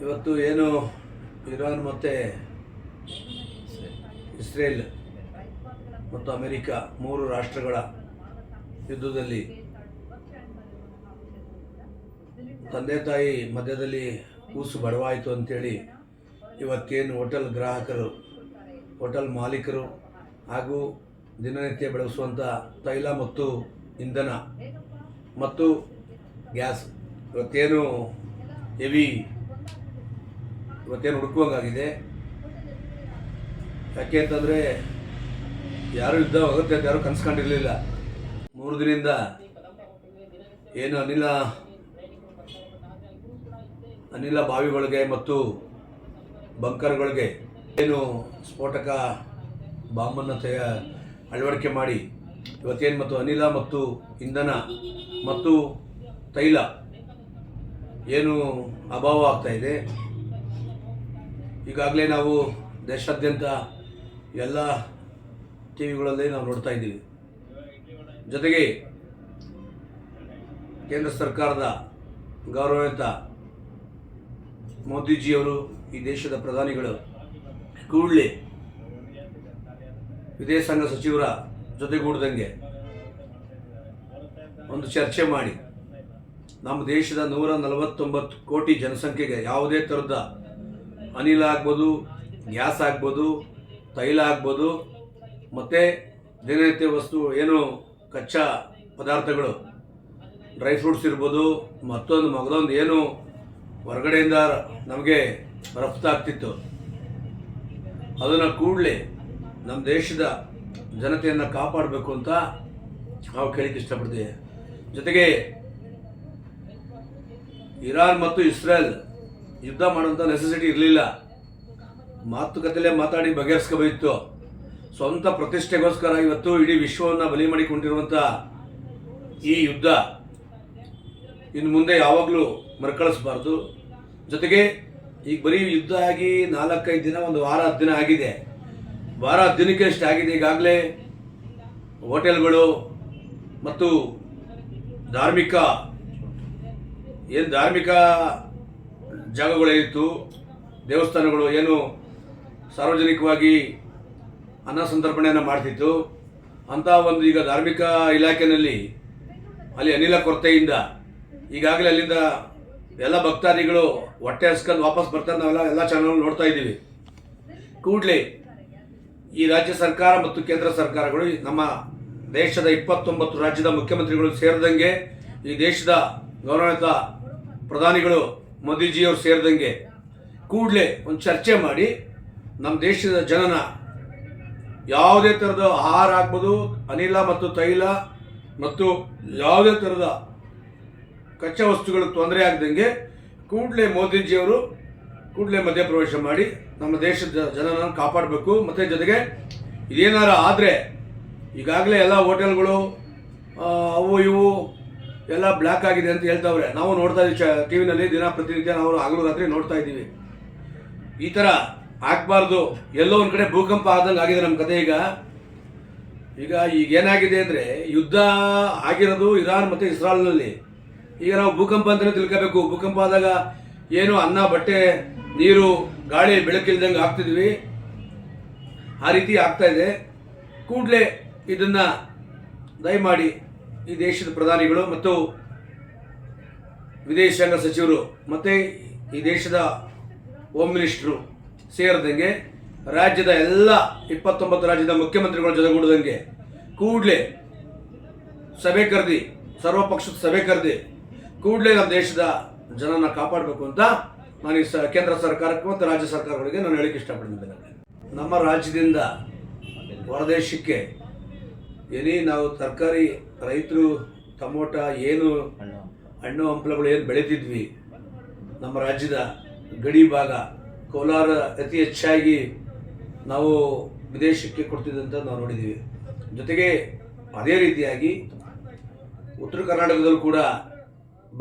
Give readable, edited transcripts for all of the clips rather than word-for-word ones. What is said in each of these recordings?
ಇವತ್ತು ಏನು ಇರಾನ್ ಮತ್ತು ಇಸ್ರೇಲ್ ಮತ್ತು ಅಮೆರಿಕ ಮೂರು ರಾಷ್ಟ್ರಗಳ ಯುದ್ಧದಲ್ಲಿ ತಂದೆ ತಾಯಿ ಮಧ್ಯದಲ್ಲಿ ಕೂಸು ಬಡವಾಯಿತು ಅಂಥೇಳಿ ಇವತ್ತೇನು ಹೋಟೆಲ್ ಗ್ರಾಹಕರು, ಹೋಟೆಲ್ ಮಾಲೀಕರು ಹಾಗೂ ದಿನನಿತ್ಯ ಬಳಸುವಂಥ ತೈಲ ಮತ್ತು ಇಂಧನ ಮತ್ತು ಗ್ಯಾಸ್ ಇವತ್ತೇನು ಹೆವಿ ಹುಡುಕುವಂಗಾಗಿದೆ. ಯಾಕೆ ಅಂತಂದರೆ ಯಾರು ಯುದ್ಧ ಆಗುತ್ತೆ ಅಂತ ಯಾರು ಕನ್ಸ್ಕೊಂಡಿರಲಿಲ್ಲ. 3 ದಿನದಿಂದ ಏನು ಅನಿಲ ಬಾವಿಗಳಿಗೆ ಮತ್ತು ಬಂಕರ್ಗಳಿಗೆ ಏನು ಸ್ಫೋಟಕ ಬಾಂಬನ್ನು ಅಳವಡಿಕೆ ಮಾಡಿ ಇವತ್ತೇನು ಮತ್ತು ಅನಿಲ ಮತ್ತು ಇಂಧನ ಮತ್ತು ತೈಲ ಏನು ಅಭಾವ ಆಗ್ತಾಯಿದೆ. ಈಗಾಗಲೇ ನಾವು ದೇಶಾದ್ಯಂತ ಎಲ್ಲ ಟಿ ವಿಗಳಲ್ಲಿ ನಾವು ನೋಡ್ತಾ ಇದ್ದೀವಿ. ಜೊತೆಗೆ ಕೇಂದ್ರ ಸರ್ಕಾರದ ಗೌರವಾನ್ವಿತ ಮೋದಿಜಿಯವರು, ಈ ದೇಶದ ಪ್ರಧಾನಿಗಳು ಕೂಡಲೇ ವಿದೇಶಾಂಗ ಸಚಿವರ ಜೊತೆಗೂಡ್ದಂಗೆ ಒಂದು ಚರ್ಚೆ ಮಾಡಿ ನಮ್ಮ ದೇಶದ 149 ಕೋಟಿ ಜನಸಂಖ್ಯೆಗೆ ಯಾವುದೇ ಥರದ ಅನಿಲ ಆಗ್ಬೋದು, ಗ್ಯಾಸ್ ಆಗ್ಬೋದು, ತೈಲ ಆಗ್ಬೋದು, ಮತ್ತು ದಿನನಿತ್ಯ ವಸ್ತು ಏನು ಕಚ್ಚಾ ಪದಾರ್ಥಗಳು, ಡ್ರೈ ಫ್ರೂಟ್ಸ್ ಇರ್ಬೋದು, ಮಗದೊಂದು ಏನು ಹೊರಗಡೆಯಿಂದ ನಮಗೆ ರಫ್ತಾಗ್ತಿತ್ತು ಅದನ್ನು ಕೂಡಲೇ ನಮ್ಮ ದೇಶದ ಜನತೆಯನ್ನು ಕಾಪಾಡಬೇಕು ಅಂತ ನಾವು ಕೇಳಕ್ಕೆ ಇಷ್ಟಪಡ್ತೀವಿ. ಜೊತೆಗೆ ಇರಾನ್ ಮತ್ತು ಇಸ್ರೇಲ್ ಯುದ್ಧ ಮಾಡೋಂಥ ನೆಸೆಸಿಟಿ ಇರಲಿಲ್ಲ. ಮಾತುಕತೆಯಲ್ಲೇ ಮಾತಾಡಿ ಬಗೆಹರಿಸ್ಕೋಬೇಕಿತ್ತು. ಸ್ವಂತ ಪ್ರತಿಷ್ಠೆಗೋಸ್ಕರ ಇವತ್ತು ಇಡೀ ವಿಶ್ವವನ್ನು ಬಲಿ ಮಾಡಿಕೊಂಡಿರುವಂಥ ಈ ಯುದ್ಧ ಇನ್ನು ಮುಂದೆ ಯಾವಾಗಲೂ ಮರುಕಳಿಸಬಾರ್ದು. ಜೊತೆಗೆ ಈಗ ಬರೀ ಯುದ್ಧ ಆಗಿ 4-5 ದಿನ, ಒಂದು ವಾರ 10 ದಿನ ಆಗಿದೆ. ವಾರ 10 ದಿನಕ್ಕೆ ಎಷ್ಟು ಆಗಿದೆ. ಈಗಾಗಲೇ ಹೋಟೆಲ್ಗಳು ಮತ್ತು ಧಾರ್ಮಿಕ ಜಾಗಗಳೇನಿತ್ತು, ದೇವಸ್ಥಾನಗಳು ಏನು ಸಾರ್ವಜನಿಕವಾಗಿ ಅನ್ನ ಸಂತರ್ಪಣೆಯನ್ನು ಮಾಡ್ತಿತ್ತು, ಅಂಥ ಒಂದು ಈಗ ಧಾರ್ಮಿಕ ಇಲಾಖೆಯಲ್ಲಿ ಅಲ್ಲಿ ಅನಿಲ ಕೊರತೆಯಿಂದ ಈಗಾಗಲೇ ಅಲ್ಲಿಂದ ಎಲ್ಲ ಭಕ್ತಾದಿಗಳು ಹೊಟ್ಟೆ ಹಸ್ಕೊಂಡು ವಾಪಸ್ ಬರ್ತಾರೆ. ನಾವೆಲ್ಲ ಚಾನಲ್ ನೋಡ್ತಾ ಇದ್ದೀವಿ. ಕೂಡಲೇ ಈ ರಾಜ್ಯ ಸರ್ಕಾರ ಮತ್ತು ಕೇಂದ್ರ ಸರ್ಕಾರಗಳು, ನಮ್ಮ ದೇಶದ 29 ರಾಜ್ಯದ ಮುಖ್ಯಮಂತ್ರಿಗಳು ಸೇರಿದಂಗೆ, ಈ ದೇಶದ ಗೌರವಾನ್ವಿತ ಪ್ರಧಾನಿಗಳು ಮೋದಿಜಿಯವರು ಸೇರಿದಂಗೆ ಕೂಡಲೇ ಒಂದು ಚರ್ಚೆ ಮಾಡಿ ನಮ್ಮ ದೇಶದ ಜನನ ಯಾವುದೇ ಥರದ ಆಹಾರ ಆಗ್ಬೋದು, ಅನಿಲ ಮತ್ತು ತೈಲ ಮತ್ತು ಯಾವುದೇ ಥರದ ಕಚ್ಚಾ ವಸ್ತುಗಳು ತೊಂದರೆ ಆಗದಂಗೆ ಕೂಡಲೇ ಮೋದಿಜಿಯವರು ಮಧ್ಯಪ್ರವೇಶ ಮಾಡಿ ನಮ್ಮ ದೇಶದ ಜನನ ಕಾಪಾಡಬೇಕು. ಮತ್ತು ಜೊತೆಗೆ ಇದೇನಾರ ಆದರೆ ಈಗಾಗಲೇ ಎಲ್ಲ ಹೋಟೆಲ್ಗಳು ಅವು ಇವು ಎಲ್ಲ ಬ್ಲ್ಯಾಕ್ ಆಗಿದೆ ಅಂತ ಹೇಳ್ತಾವ್ರೆ. ನಾವು ನೋಡ್ತಾ ಇದ್ದೀವಿ ಟಿ ವಿನಲ್ಲಿ ಪ್ರತಿನಿತ್ಯ ನಾವು ಹಗಲು ರಾತ್ರಿ ನೋಡ್ತಾ ಇದ್ದೀವಿ. ಈ ಥರ ಆಗಬಾರ್ದು. ಎಲ್ಲೋ ಒಂದು ಕಡೆ ಭೂಕಂಪ ಆದಂಗೆ ಆಗಿದೆ ನಮ್ಮ ಕತೆ. ಈಗ ಏನಾಗಿದೆ ಅಂದರೆ, ಯುದ್ಧ ಆಗಿರೋದು ಇರಾನ್ ಮತ್ತು ಇಸ್ರಾಲ್ನಲ್ಲಿ. ಈಗ ನಾವು ಭೂಕಂಪ ಅಂತಲೇ ತಿಳ್ಕೋಬೇಕು. ಭೂಕಂಪ ಆದಾಗ ಏನು ಅನ್ನ, ಬಟ್ಟೆ, ನೀರು, ಗಾಳಿ, ಬೆಳಕಿಲ್ದಂಗೆ ಆಗ್ತಿದ್ವಿ, ಆ ರೀತಿ ಆಗ್ತಾ ಇದೆ. ಕೂಡಲೇ ಇದನ್ನು ದಯಮಾಡಿ ಈ ದೇಶದ ಪ್ರಧಾನಿಗಳು ಮತ್ತು ವಿದೇಶಾಂಗ ಸಚಿವರು ಮತ್ತು ಈ ದೇಶದ ಹೋಮ್ ಮಿನಿಸ್ಟ್ರು ಸೇರಿದಂಗೆ ರಾಜ್ಯದ ಎಲ್ಲ 29 ರಾಜ್ಯದ ಮುಖ್ಯಮಂತ್ರಿಗಳ ಜೊತೆಗೂಡದಂಗೆ ಕೂಡಲೇ ಸಭೆ ಕರೆದಿ, ಸರ್ವಪಕ್ಷದ ಸಭೆ ಕರೆದಿ ಕೂಡಲೇ ನಮ್ಮ ದೇಶದ ಜನನ ಕಾಪಾಡಬೇಕು ಅಂತ ನಾನು ಈ ಕೇಂದ್ರ ಸರ್ಕಾರಕ್ಕೆ ಮತ್ತು ರಾಜ್ಯ ಸರ್ಕಾರಗಳಿಗೆ ನಾನು ಹೇಳಕ್ಕೆ ಇಷ್ಟಪಡ್ತಿದ್ದೇನೆ. ನಮ್ಮ ರಾಜ್ಯದಿಂದ ಹೊರದೇಶಕ್ಕೆ ನಾವು ತರಕಾರಿ, ರೈತರು ಟೊಮೊಟ, ಏನು ಹಣ್ಣು ಹಂಪಲುಗಳು ಏನು ಬೆಳೀತಿದ್ವಿ, ನಮ್ಮ ರಾಜ್ಯದ ಗಡಿ ಭಾಗ ಕೋಲಾರ ಅತಿ ಹೆಚ್ಚಾಗಿ ನಾವು ವಿದೇಶಕ್ಕೆ ಕೊಡ್ತಿದ್ದಂತ ನಾವು ನೋಡಿದ್ದೀವಿ. ಜೊತೆಗೆ ಅದೇ ರೀತಿಯಾಗಿ ಉತ್ತರ ಕರ್ನಾಟಕದಲ್ಲೂ ಕೂಡ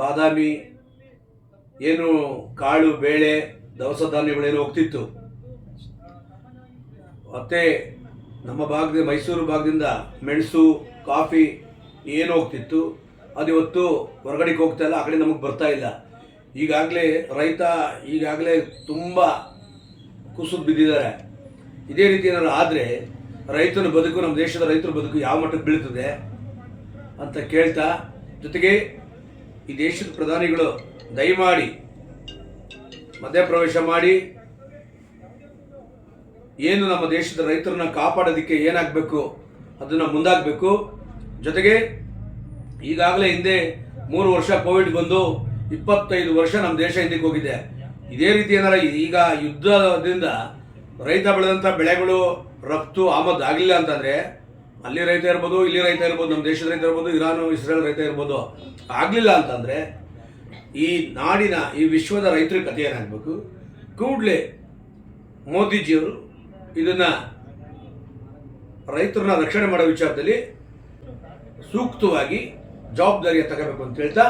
ಬಾದಾಮಿ, ಏನು ಕಾಳು, ಬೇಳೆ, ದವಸ ಧಾನ್ಯಗಳೇನು ಹೋಗ್ತಿತ್ತು. ಮತ್ತು ನಮ್ಮ ಭಾಗದ ಮೈಸೂರು ಭಾಗದಿಂದ ಮೆಣಸು, ಕಾಫಿ ಏನು ಹೋಗ್ತಿತ್ತು, ಅದು ಇವತ್ತು ಹೊರಗಡೆಗೆ ಹೋಗ್ತಾ ಇಲ್ಲ, ಆ ಕಡೆ ನಮಗೆ ಬರ್ತಾ ಇಲ್ಲ. ಈಗಾಗಲೇ ರೈತ ತುಂಬ ಕುಸಿದು ಬಿದ್ದಿದ್ದಾರೆ. ಇದೇ ರೀತಿ ಏನಾದ್ರು ಆದರೆ ರೈತನ ಬದುಕು, ನಮ್ಮ ದೇಶದ ರೈತರ ಬದುಕು ಯಾವ ಮಟ್ಟಕ್ಕೆ ಬೀಳ್ತದೆ ಅಂತ ಕೇಳ್ತಾ, ಜೊತೆಗೆ ಈ ದೇಶದ ಪ್ರಧಾನಿಗಳು ದಯಮಾಡಿ ಮಧ್ಯಪ್ರವೇಶ ಮಾಡಿ ಏನು ನಮ್ಮ ದೇಶದ ರೈತರನ್ನ ಕಾಪಾಡೋದಕ್ಕೆ ಏನಾಗಬೇಕು ಅದನ್ನು ಮುಂದಾಗಬೇಕು. ಜೊತೆಗೆ ಈಗಾಗಲೇ ಹಿಂದೆ 3 ವರ್ಷ ಕೋವಿಡ್ ಬಂದು 25 ವರ್ಷ ನಮ್ಮ ದೇಶ ಹಿಂದಕ್ಕೆ ಹೋಗಿದೆ. ಇದೇ ರೀತಿ ಏನಾರ ಈಗ ಯುದ್ಧದಿಂದ ರೈತ ಬೆಳೆದಂಥ ಬೆಳೆಗಳು ರಫ್ತು ಆಮದು ಆಗಲಿಲ್ಲ ಅಂತಂದರೆ, ಅಲ್ಲಿ ರೈತ ಇರ್ಬೋದು, ಇಲ್ಲಿ ರೈತ ಇರ್ಬೋದು, ನಮ್ಮ ದೇಶದ ರೈತ ಇರ್ಬೋದು, ಇರಾನು ಇಸ್ರೇಲ್ ರೈತ ಇರ್ಬೋದು, ಆಗಲಿಲ್ಲ ಅಂತಂದರೆ ಈ ನಾಡಿನ, ಈ ವಿಶ್ವದ ರೈತರ ಕಥೆ ಏನಾಗಬೇಕು? ಕೂಡಲೇ ಮೋದಿಜಿಯವರು ಇದನ್ನು ರೈತರನ್ನ ರಕ್ಷಣೆ ಮಾಡೋ ವಿಚಾರದಲ್ಲಿ ಸೂಕ್ತವಾಗಿ ಜವಾಬ್ದಾರಿಯ ತಗೋಬೇಕು ಅಂತ ಹೇಳ್ತಾ